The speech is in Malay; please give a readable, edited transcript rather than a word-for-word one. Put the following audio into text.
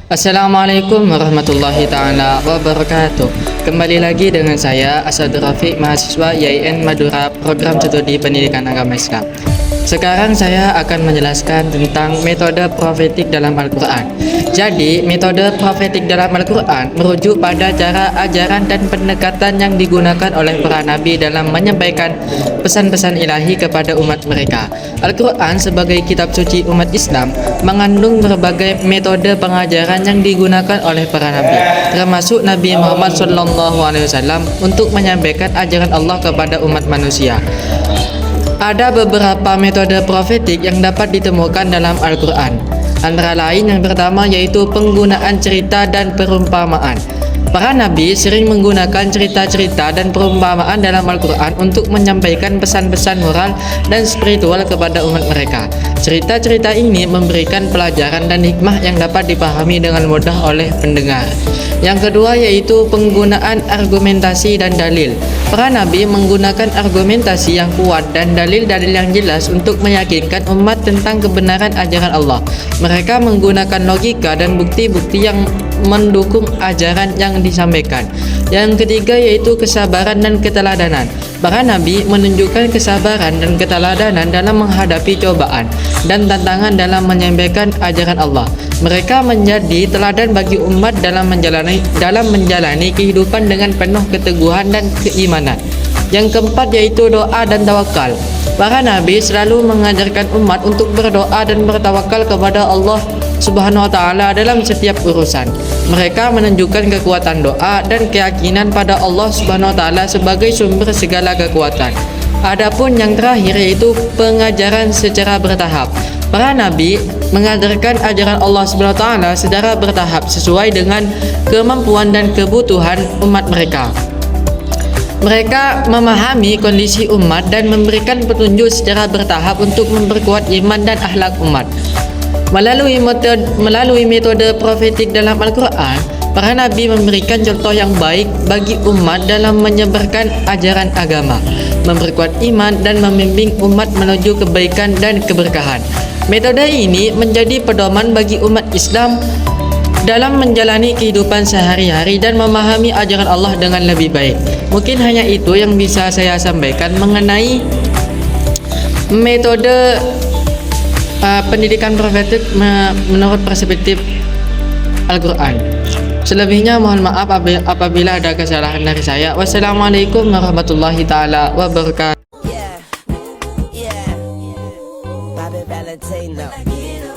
Assalamualaikum warahmatullahi ta'ala wabarakatuh. Kembali lagi dengan saya Asad Rafiq, mahasiswa YIN Madura, Program Studi Pendidikan Agama Islam. Sekarang saya akan menjelaskan tentang metode profetik dalam Al-Quran. Jadi, metode profetik dalam Al-Quran merujuk pada cara ajaran dan pendekatan yang digunakan oleh para nabi dalam menyampaikan pesan-pesan ilahi kepada umat mereka. Al-Quran sebagai kitab suci umat Islam mengandung berbagai metode pengajaran yang digunakan oleh para nabi, termasuk Nabi Muhammad SAW untuk menyampaikan ajaran Allah kepada umat manusia. Ada beberapa metode profetik yang dapat ditemukan dalam Al-Quran. Antara lain yang pertama yaitu penggunaan cerita dan perumpamaan. Para nabi sering menggunakan cerita-cerita dan perumpamaan dalam Al-Quran untuk menyampaikan pesan-pesan moral dan spiritual kepada umat mereka. Cerita-cerita ini memberikan pelajaran dan hikmah yang dapat dipahami dengan mudah oleh pendengar. Yang kedua yaitu penggunaan argumentasi dan dalil. Para nabi menggunakan argumentasi yang kuat dan dalil-dalil yang jelas untuk meyakinkan umat tentang kebenaran ajaran Allah. Mereka menggunakan logika dan bukti-bukti yang mendukung ajaran yang disampaikan. Yang ketiga yaitu kesabaran dan keteladanan. Para nabi menunjukkan kesabaran dan keteladanan dalam menghadapi cobaan dan tantangan dalam menyampaikan ajaran Allah. Mereka menjadi teladan bagi umat dalam menjalani kehidupan dengan penuh keteguhan dan keimanan. Yang keempat yaitu doa dan tawakal. Para nabi selalu mengajarkan umat untuk berdoa dan bertawakal kepada Allah Subhanahu wa ta'ala dalam setiap urusan. Mereka menunjukkan kekuatan doa dan keyakinan pada Allah Subhanahu wa ta'ala sebagai sumber segala kekuatan. Adapun yang terakhir yaitu pengajaran secara bertahap. Para nabi mengajarkan ajaran Allah Subhanahu wa ta'ala secara bertahap sesuai dengan kemampuan dan kebutuhan umat mereka. Mereka memahami kondisi umat dan memberikan petunjuk secara bertahap untuk memperkuat iman dan akhlak umat. Melalui metode profetik dalam Al-Quran, para nabi memberikan contoh yang baik bagi umat dalam menyebarkan ajaran agama, memperkuat iman dan membimbing umat menuju kebaikan dan keberkahan. Metode ini menjadi pedoman bagi umat Islam dalam menjalani kehidupan sehari-hari dan memahami ajaran Allah dengan lebih baik. Mungkin hanya itu yang bisa saya sampaikan mengenai metode pendidikan profetik menurut perspektif Al-Quran. Selebihnya mohon maaf apabila ada kesalahan dari saya. Wassalamualaikum warahmatullahi ta'ala wabarakatuh. Bobby Valentino.